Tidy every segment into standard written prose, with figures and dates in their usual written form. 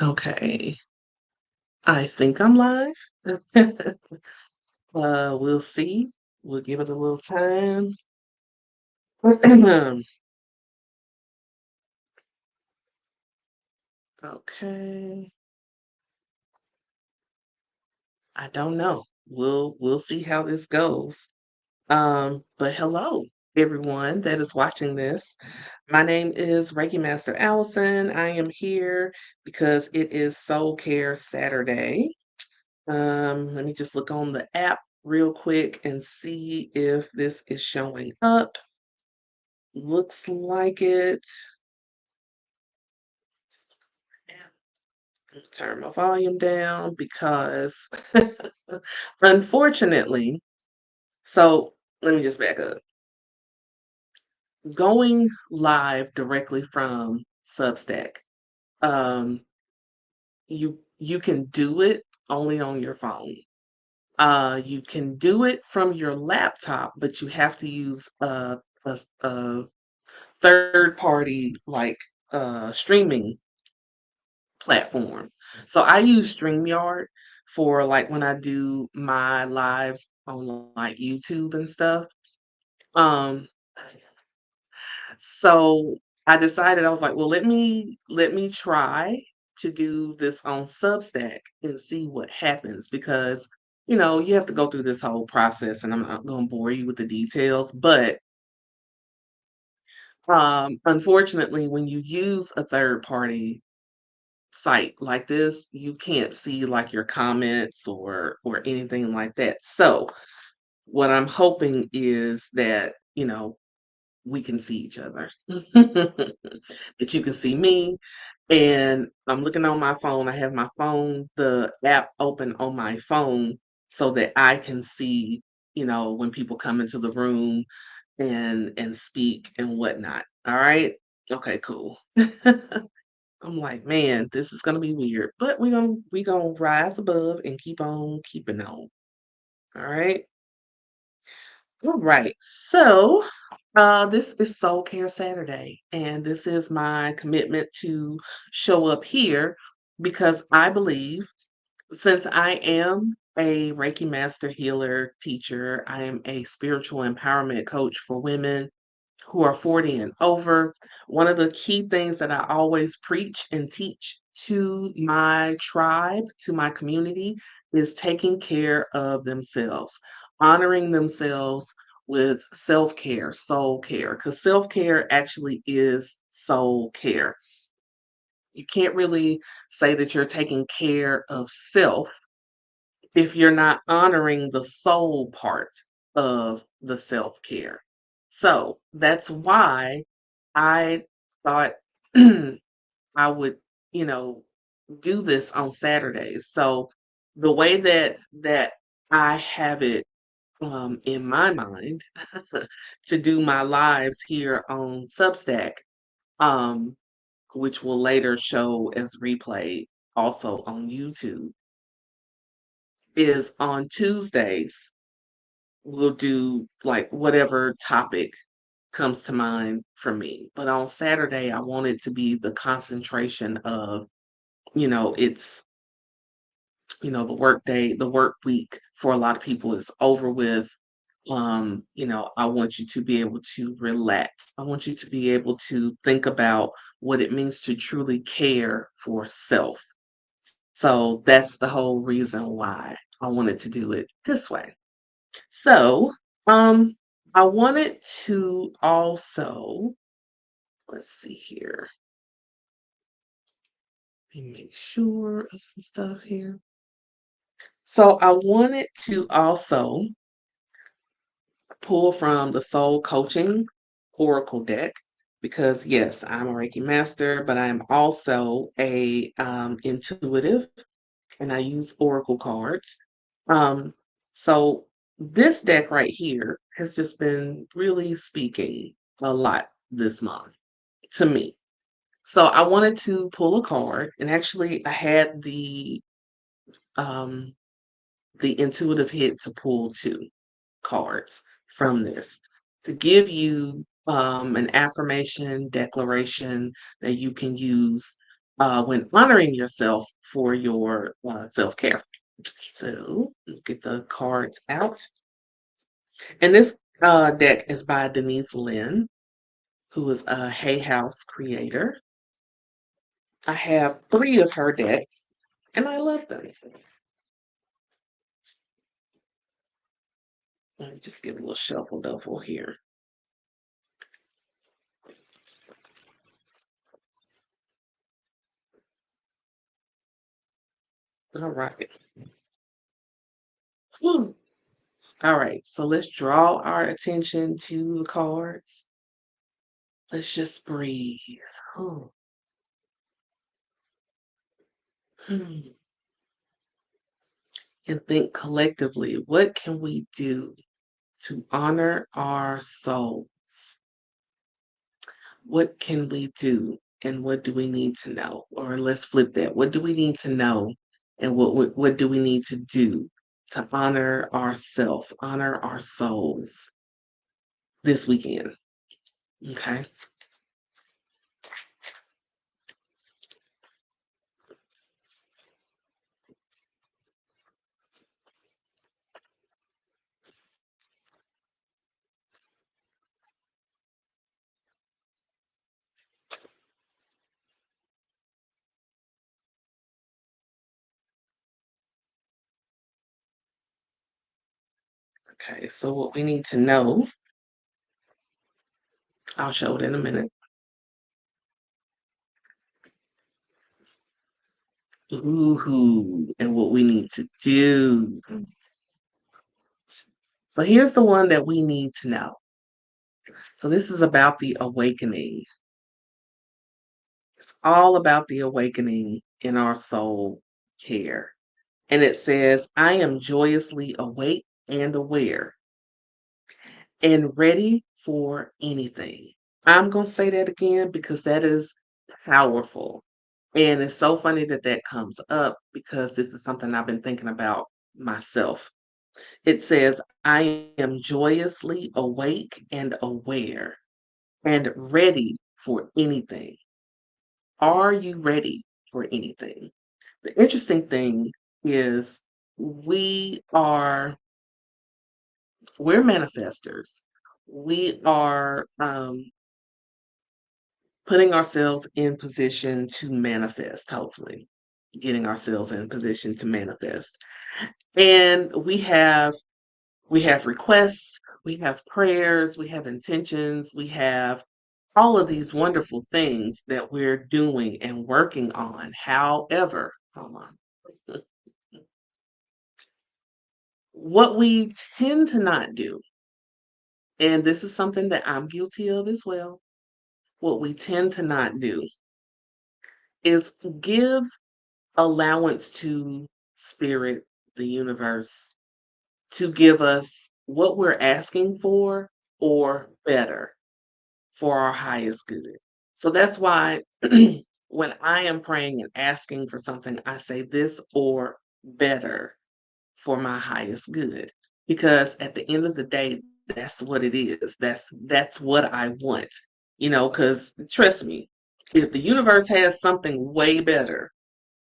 Okay, I think I'm live. We'll see. We'll give it a little time. Okay, I don't know. We'll see how this goes. But hello, everyone that is watching this. My name is Reiki Master Allison. I am here because it is Soul Care Saturday. Let me just look on the app real quick and see if this is showing up. Looks like it. Turn my volume down because unfortunately, so let me just back up. Going live directly from Substack, um, you can do it only on your phone. You can do it from your laptop, but you have to use a third party like streaming platform. So I use StreamYard for like when I do my lives on like YouTube and stuff. Um, so I decided I was like, well, let me try to do this on Substack and see what happens because you have to go through this whole process and I'm not going to bore you with the details, but unfortunately when you use a third party site like this, you can't see like your comments or anything like that. So what I'm hoping is that, we can see each other. That you can see me. And I'm looking on my phone. I have my phone, the app open on my phone so that I can see, when people come into the room and speak and whatnot. All right. Okay, cool. I'm like, man, this is gonna be weird, but we gonna rise above and keep on keeping on. All right. All right. So, this is Soul Care Saturday, and this is my commitment to show up here because I believe since I am a Reiki Master Healer teacher, I am a spiritual empowerment coach for women who are 40 and over. One of the key things that I always preach and teach to my tribe, to my community, is taking care of themselves, honoring themselves with self care, soul care, because self care actually is soul care. You can't really say that you're taking care of self if you're not honoring the soul part of the self care. So that's why I thought I would, you know, do this on Saturdays. So the way that I have it in my mind to do my lives here on Substack, um, which will later show as replay also on YouTube, is on Tuesdays we'll do like whatever topic comes to mind for me. But on Saturday, I want it to be the concentration of, it's, the work day, the work week for a lot of people is over with. I want you to be able to relax. I want you to be able to think about what it means to truly care for self. So that's the whole reason why I wanted to do it this way. So, um, I wanted to also, let's see here. Let me make sure of some stuff here. So I wanted to also pull from the Soul Coaching Oracle deck because yes, I'm a Reiki master, but I'm also a intuitive and I use Oracle cards. Um, so this deck right here has just been really speaking a lot this month to me. So I wanted to pull a card, and actually I had um, the intuitive hit to pull two cards from this to give you an affirmation declaration that you can use when honoring yourself for your self care. So get the cards out. And this deck is by Denise Linn, who is a Hay House creator. I have 3 of her decks, and I love them. Let me just give a little shuffle duffle here. All right. Whew. All right, so let's draw our attention to the cards. Let's just breathe. Whew. Hmm. And think collectively, what can we do to honor our souls? What can we do and what do we need to know? Or let's flip that. What do we need to know and what do we need to do to honor ourselves, honor our souls this weekend? Okay. Okay. So what we need to know, I'll show it in a minute. Ooh, and what we need to do. So here's the one that we need to know. So this is about the awakening. It's all about the awakening in our soul care. And it says, I am joyously awake and aware and ready for anything. I'm going to say that again because that is powerful. And it's so funny that that comes up because this is something I've been thinking about myself. It says, I am joyously awake and aware and ready for anything. Are you ready for anything? The interesting thing is we are we're manifestors. We are putting ourselves in position to manifest, hopefully, getting ourselves in position to manifest. And we have requests, we have prayers, we have intentions, we have all of these wonderful things that we're doing and working on. However, hold on. What we tend to not do, and this is something that I'm guilty of as well, what we tend to not do is give allowance to spirit, the universe, to give us what we're asking for or better for our highest good. So that's why when I am praying and asking for something, I say this or better for my highest good. Because at the end of the day, that's what it is. That's what I want. Because trust me, if the universe has something way better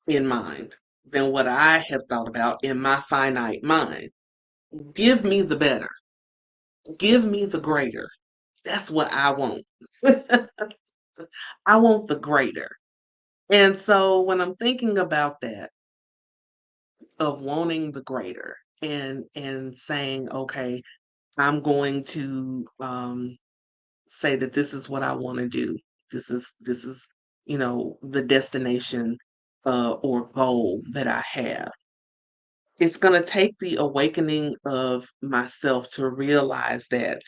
in mind than what I have thought about in my finite mind, give me the better. Give me the greater. That's what I want. I want the greater. And so when I'm thinking about that, of wanting the greater and saying, okay, I'm going to say that this is what I want to do. This is the destination or goal that I have. It's going to take the awakening of myself to realize that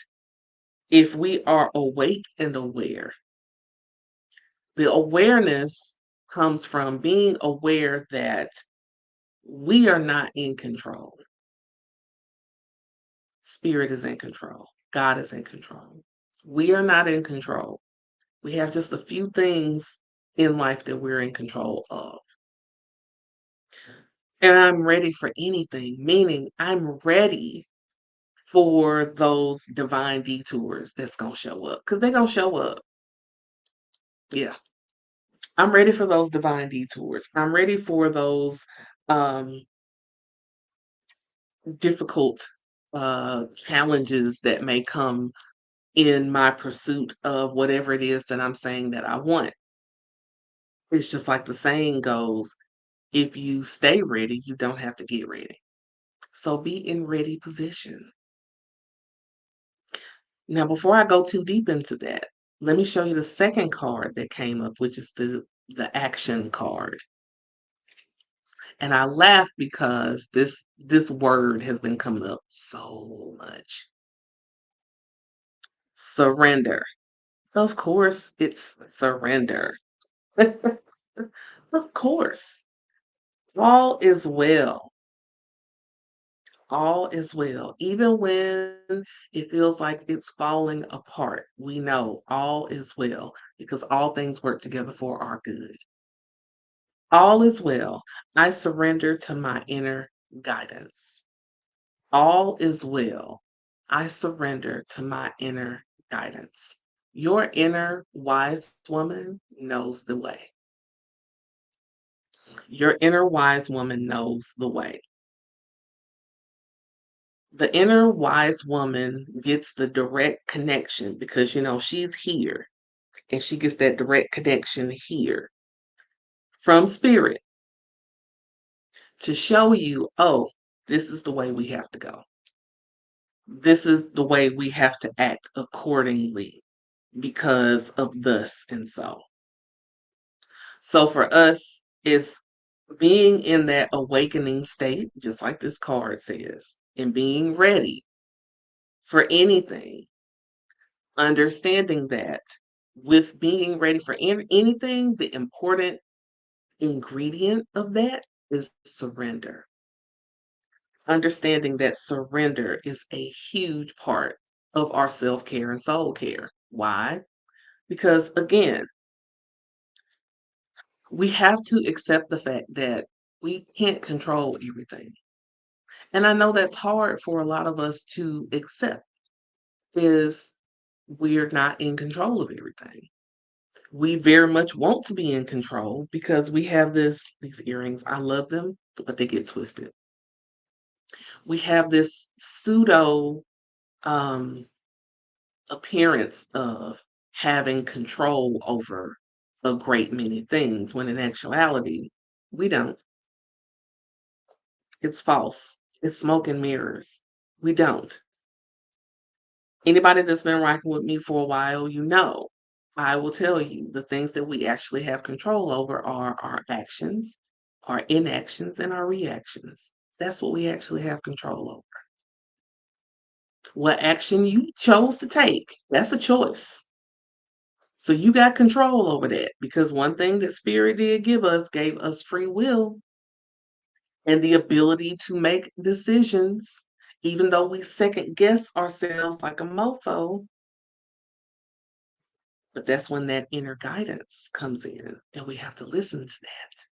if we are awake and aware, the awareness comes from being aware that we are not in control. Spirit is in control. God is in control. We are not in control. We have just a few things in life that we're in control of. And I'm ready for anything, meaning I'm ready for those divine detours that's going to show up because they're going to show up. Yeah. I'm ready for those divine detours. I'm ready for those um, difficult challenges that may come in my pursuit of whatever it is that I'm saying that I want. It's just like the saying goes, if you stay ready, you don't have to get ready. So be in ready position. Now, before I go too deep into that, let me show you the second card that came up, which is the action card. And I laugh because this word has been coming up so much. Surrender. Of course, it's surrender. Of course. All is well. All is well. Even when it feels like it's falling apart, we know all is well because all things work together for our good. All is well. I surrender to my inner guidance. All is well. I surrender to my inner guidance. Your inner wise woman knows the way. Your inner wise woman knows the way. The inner wise woman gets the direct connection because, she's here and she gets that direct connection here from spirit to show you, oh, this is the way we have to go. This is the way we have to act accordingly because of this and so. So for us, it's being in that awakening state, just like this card says, and being ready for anything, understanding that with being ready for anything, the important ingredient of that is surrender. Understanding that surrender is a huge part of our self care and soul care. Why? Because again, we have to accept the fact that we can't control everything. And I know that's hard for a lot of us to accept is we're not in control of everything. We very much want to be in control because we have these earrings. I love them, but they get twisted. We have this pseudo um, appearance of having control over a great many things when in actuality, we don't. It's false. It's smoke and mirrors. We don't. Anybody that's been rocking with me for a while, I will tell you the things that we actually have control over are our actions, our inactions, and our reactions. That's what we actually have control over. What action you chose to take, that's a choice. So you got control over that because one thing that Spirit did gave us free will and the ability to make decisions, even though we second guess ourselves like a mofo. But that's when that inner guidance comes in, and we have to listen to that.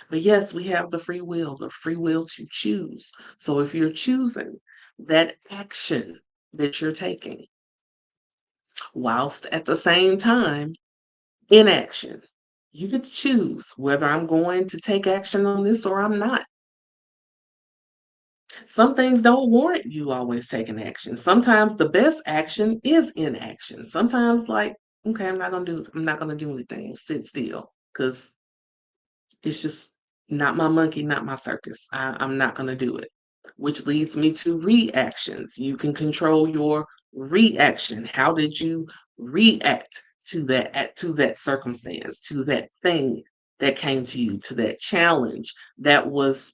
But yes, we have the free will to choose. So if you're choosing that action that you're taking, whilst at the same time inaction, you get to choose whether I'm going to take action on this or I'm not. Some things don't warrant you always taking action. Sometimes the best action is inaction. Sometimes like, okay, I'm not gonna do anything, sit still. Because it's just not my monkey, not my circus. I'm not going to do it. Which leads me to reactions. You can control your reaction. How did you react to that circumstance, to that thing that came to you, to that challenge that was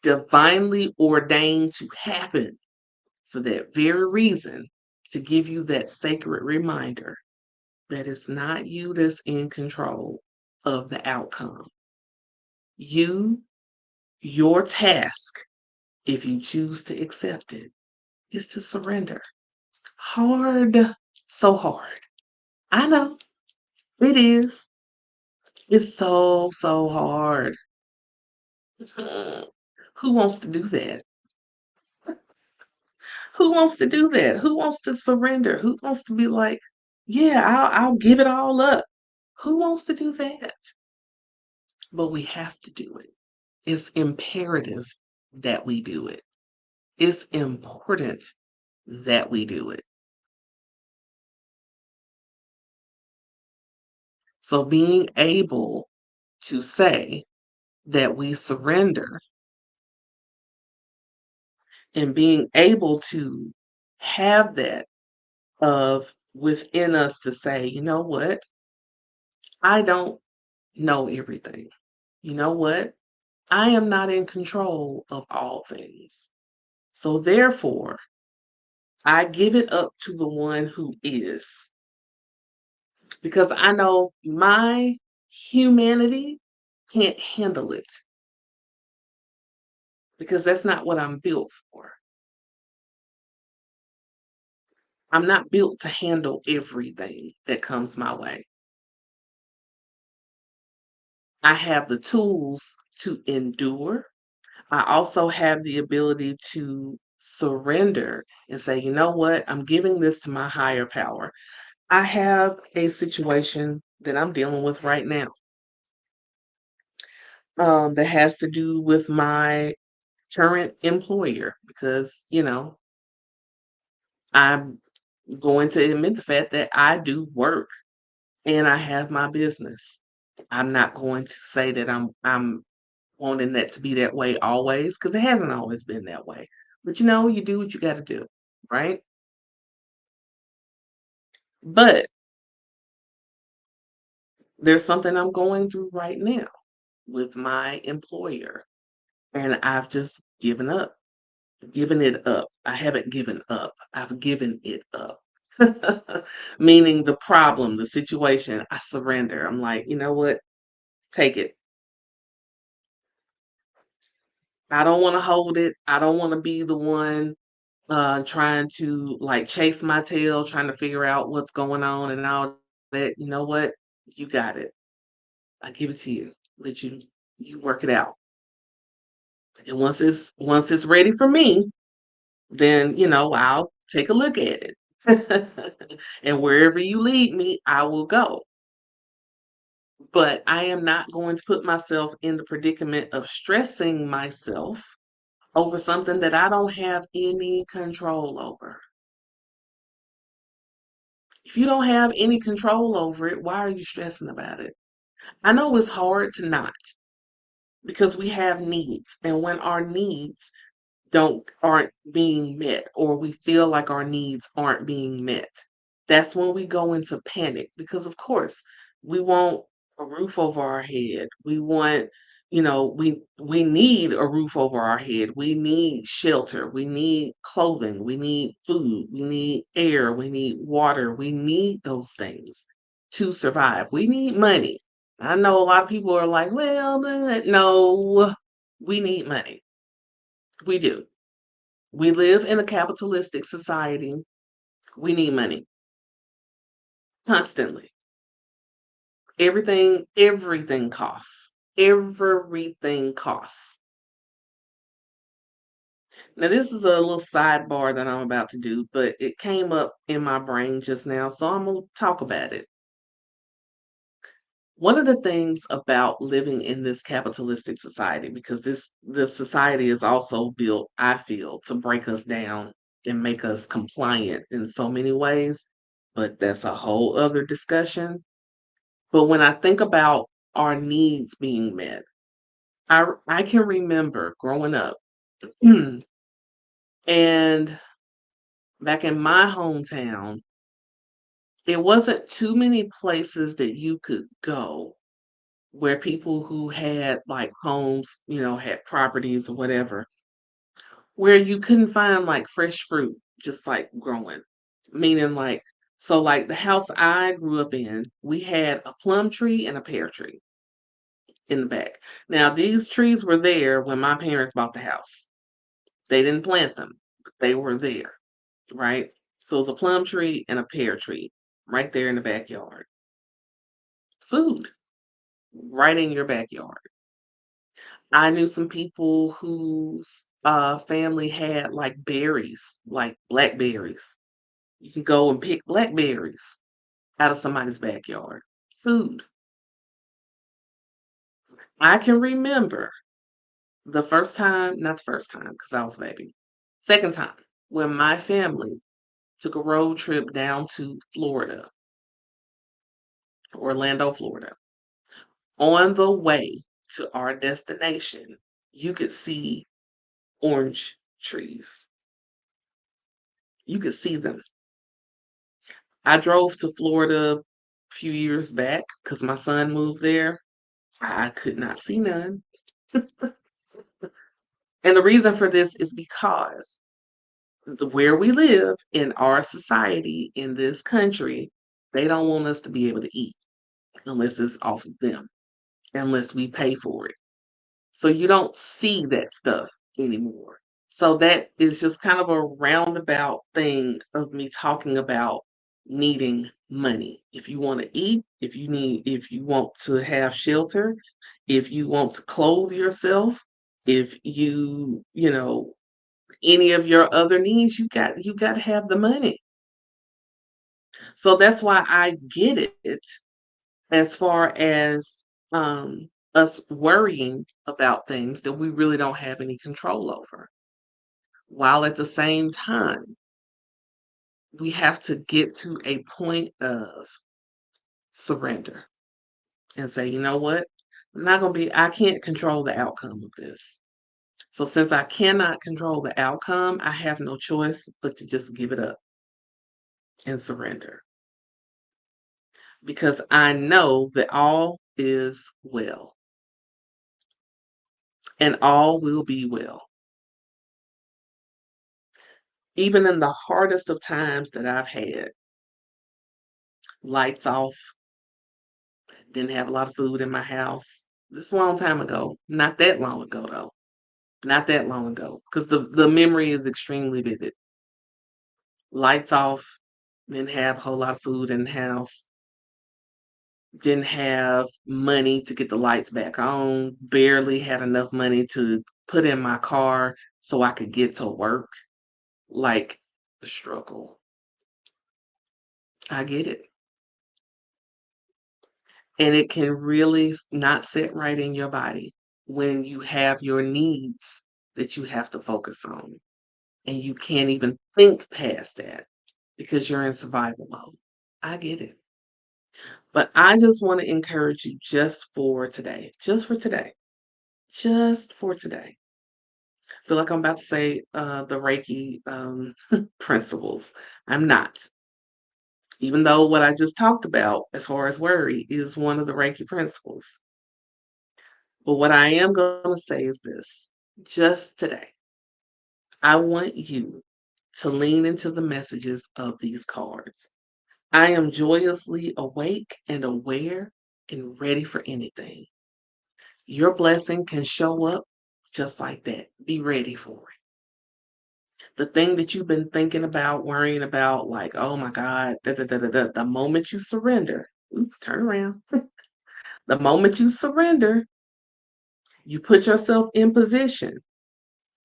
divinely ordained to happen for that very reason to give you that sacred reminder that it's not you that's in control of the outcome. You, your task, if you choose to accept it, is to surrender. Hard, so hard. I know it is. It's so, so hard. Who wants to do that? Who wants to do that? Who wants to surrender? Who wants to be like, yeah, I'll give it all up. Who wants to do that? But we have to do it. It's imperative that we do it. It's important that we do it. So being able to say that we surrender and being able to have that of within us to say, you know what? I don't know everything. You know what? I am not in control of all things. So therefore, I give it up to the one who is, because I know my humanity can't handle it because that's not what I'm built for. I'm not built to handle everything that comes my way. I have the tools to endure. I also have the ability to surrender and say, you know what? I'm giving this to my higher power. I have a situation that I'm dealing with right now, that has to do with my current employer because, I'm going to admit the fact that I do work and I have my business. I'm not going to say that I'm wanting that to be that way always because it hasn't always been that way. But you do what you got to do, right? But there's something I'm going through right now with my employer, and I've just given it up. I haven't given up. I've given it up. Meaning the problem, the situation, I surrender. I'm like, you know what? Take it. I don't want to hold it. I don't want to be the one trying to like chase my tail, trying to figure out what's going on and all that. You know what? You got it. I give it to you. Let you work it out. And once it's ready for me, then I'll take a look at it. And wherever you lead me, I will go. But I am not going to put myself in the predicament of stressing myself over something that I don't have any control over. If you don't have any control over it, why are you stressing about it? I know it's hard to not because we have needs. And when our needs aren't being met or we feel like our needs aren't being met, that's when we go into panic because of course we want a roof over our head. We want, we need a roof over our head. We need shelter. We need clothing. We need food. We need air. We need water. We need those things to survive. We need money. I know a lot of people are like, well, but no, we need money. We do. We live in a capitalistic society. We need money constantly. Everything costs. Everything costs. Now, this is a little sidebar that I'm about to do, but it came up in my brain just now, so I'm going to talk about it. One of the things about living in this capitalistic society, because this society is also built, I feel, to break us down and make us compliant in so many ways, but that's a whole other discussion. But when I think about our needs being met, I can remember growing up, and back in my hometown, there wasn't too many places that you could go where people who had like homes, had properties or whatever, where you couldn't find like fresh fruit just like growing. Meaning like, so like the house I grew up in, we had a plum tree and a pear tree in the back. Now these trees were there when my parents bought the house. They didn't plant them, but they were there, right? So it's a plum tree and a pear tree right there in the backyard. Food right in your backyard. I knew some people whose family had like berries, like blackberries. You can go and pick blackberries out of somebody's backyard. Food. I can remember the first time, not the first time, because I was a baby. Second time, when my family took a road trip down to Florida, Orlando, Florida. On the way to our destination, you could see orange trees. You could see them. I drove to Florida a few years back because my son moved there. I could not see none. And the reason for this is because where we live in our society, in this country, they don't want us to be able to eat unless it's off of them, unless we pay for it. So you don't see that stuff anymore. So that is just kind of a roundabout thing of me talking about needing money. If you want to eat, if you want to have shelter, if you want to clothe yourself, if any of your other needs, you got to have the money. So that's why I get it as far as us worrying about things that we really don't have any control over. While at the same time, we have to get to a point of surrender and say, you know what? I can't control the outcome of this. So since I cannot control the outcome, I have no choice but to just give it up and surrender because I know that all is well and all will be well. Even in the hardest of times that I've had, lights off, didn't have a lot of food in my house. This is a long time ago. Not that long ago, though. Not that long ago, because the memory is extremely vivid. Lights off, didn't have a whole lot of food in the house, didn't have money to get the lights back on, barely had enough money to put in my car so I could get to work. Like, the struggle. I get it. And it can really not sit right in your body when you have your needs that you have to focus on. And you can't even think past that because you're in survival mode. I get it. But I just want to encourage you just for today, just for today, just for today. I feel like I'm about to say the Reiki principles. I'm not. Even though what I just talked about as far as worry is one of the Reiki principles. But what I am going to say is this just today, I want you to lean into the messages of these cards. I am joyously awake and aware and ready for anything. Your blessing can show up just like that. Be ready for it. The thing that you've been thinking about, worrying about, like, oh my God, da, da, da, da, da, the moment you surrender, oops, turn around. The moment you surrender, you put yourself in position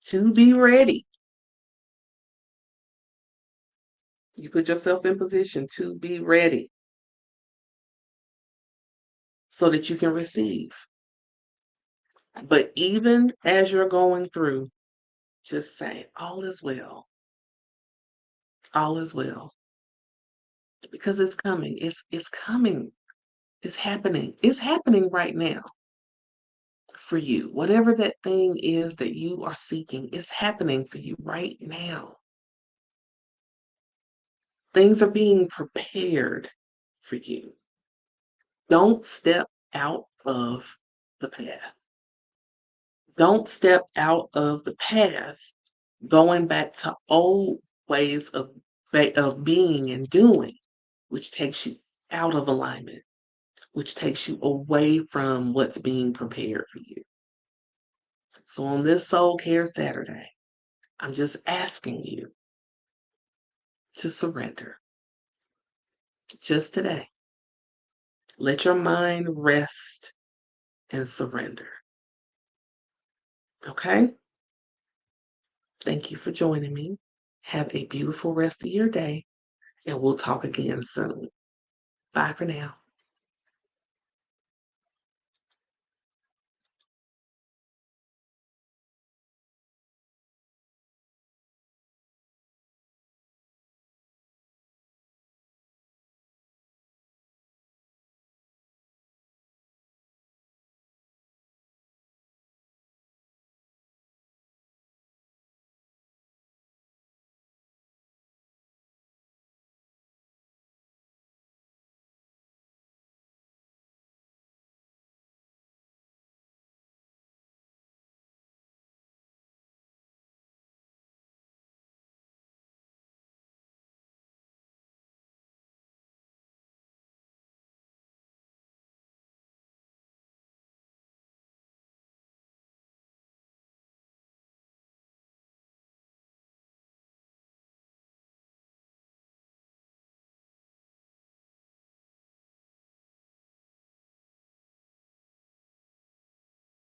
to be ready. You put yourself in position to be ready so that you can receive. But even as you're going through, just say, all is well. All is well. Because it's coming. It's coming. It's happening. It's happening right now for you. Whatever that thing is that you are seeking, it's happening for you right now. Things are being prepared for you. Don't step out of the path. Don't step out of the path going back to old ways of being and doing, which takes you out of alignment, which takes you away from what's being prepared for you. So on this Soul Care Saturday, I'm just asking you to surrender just today. Let your mind rest and surrender. Okay? Thank you for joining me. Have a beautiful rest of your day, and we'll talk again soon. Bye for now.